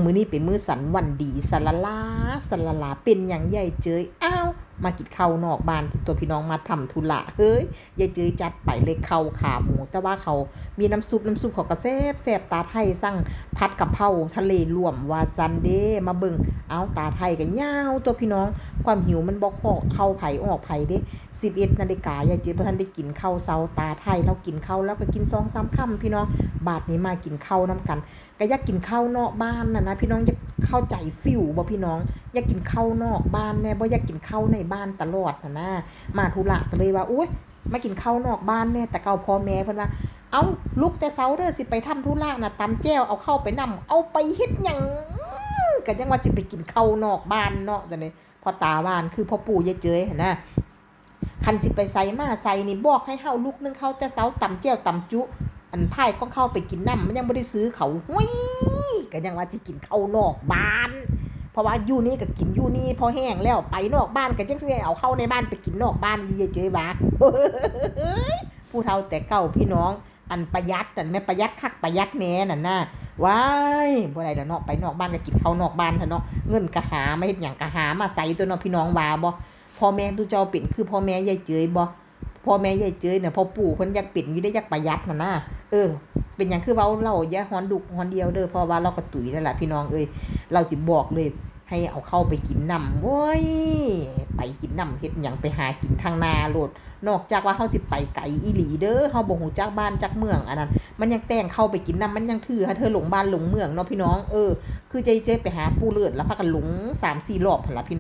มื้อนี้เป็นมื้อสันวันดีสะละลาสะละลาเป็นหยังยายเจยอ้าวมากินข้าวนอกบ้านตัวพี่น้องมาทำธุระเฮ้ยยายเจยจัดไปเลยข้าวขาหมูแต่ว่าเขามีน้ำซุปเขาก็แซ่บตาไทยสั่งผัดกะเพราทะเลรวมวาซันเดมาเบิ่งเอาตาไทยก็ยาวตัวพี่น้องความหิวมันบ่เข้าไผออกไผเด้11 นาฬิกายายเจยบ่ทันได้กินข้าวเช้าตาไทยเรากินข้าวแล้วก็กิน2-3 ค่ำพี่น้องบาดนี้มากินข้าวนํกันก็อยากกินข้าวนอกบ้านนะพี่น้องอยากเข้าใจฟิวบ่พี่น้องอยากกินข้าวนอกบ้านแน่บ่อยากกินข้าวในบ้านตลอดนะมาธุระก็เลยว่าอุ๊ยมากินข้าวนอกบ้านแน่แต่เก่าพ่อแม่เพิ่นว่าเอาลุกแต่เช้าเด้อสิไปทำธุระน่ะตำแจ่วเอาเข้าไปนำเอาไปเฮ็ดหยังก็ยังว่าสิไปกินข้าวนอกบ้านเนาะจังได๋พอตาหวานคือพ่อปู่ยายเจยหั่นนะคันสิไปไสมาไสนี่บอกให้เฮาลุกนึงเข้าแต่เช้าตำแจ่วตำจุอันพายก็เข้าไปกินน้ำมันยังบ่ได้ซื้อเขาหุ้ยก็ยังว่าสิกินข้าวนอกบ้านเพราะว่าอยู่นี่ก็กินอยู่นี่พอแห้งแล้วไปนอกบ้านก็จังสิเอาเข้าในบ้านไปกินนอกบ้านอยู่เฉยๆว่าผู้เฒ่าแต่เก่าพี่น้องอันประหยัดนั่นแม่ประหยัดคักประหยัดแหน่นั่นน่ะว้ายบ่ได้ดอกเนาะไปนอกบ้านก็กินข้าวนอกบ้านเถอะเนาะเงินก็หามาเฮ็ดหยังก็หามาใส่ตัวเนาะพี่น้องว่าบ่พ่อแม่ตุเจ้าเป็นคือพ่อแม่ยายเจยบ่พ่อแม่ยายเจยเนี่ยพ่อปู่เพิ่นอยากเป็นอยู่ได้อยากประหยัดนั่นน่ะเป็นหยังคือเว้าเราอย่าฮ้อนดุกฮ้อนเดียวเด้อเพราะว่าเราก็ตุ๋ยนั่นแหละพี่น้องเราสิบอกเลยให้เอาเข้าไปกินน้ำโว้ยไปกินน้ำเฮ็ดหยังไปหากินทางนาโลดนอกจากว่าเฮาสิไปไกลอีหลีเด้อเฮาบ่ฮู้จักบ้านจักเมืองอันนั้นมันยังแต่งเข้าไปกินน้ำมันยังถือให้เธอหลงบ้านหลงเมืองเนาะพี่น้องคือใจไปหาปู่เลิศแล้วพากันหลง3-4 รอบหั่นล่ะพี่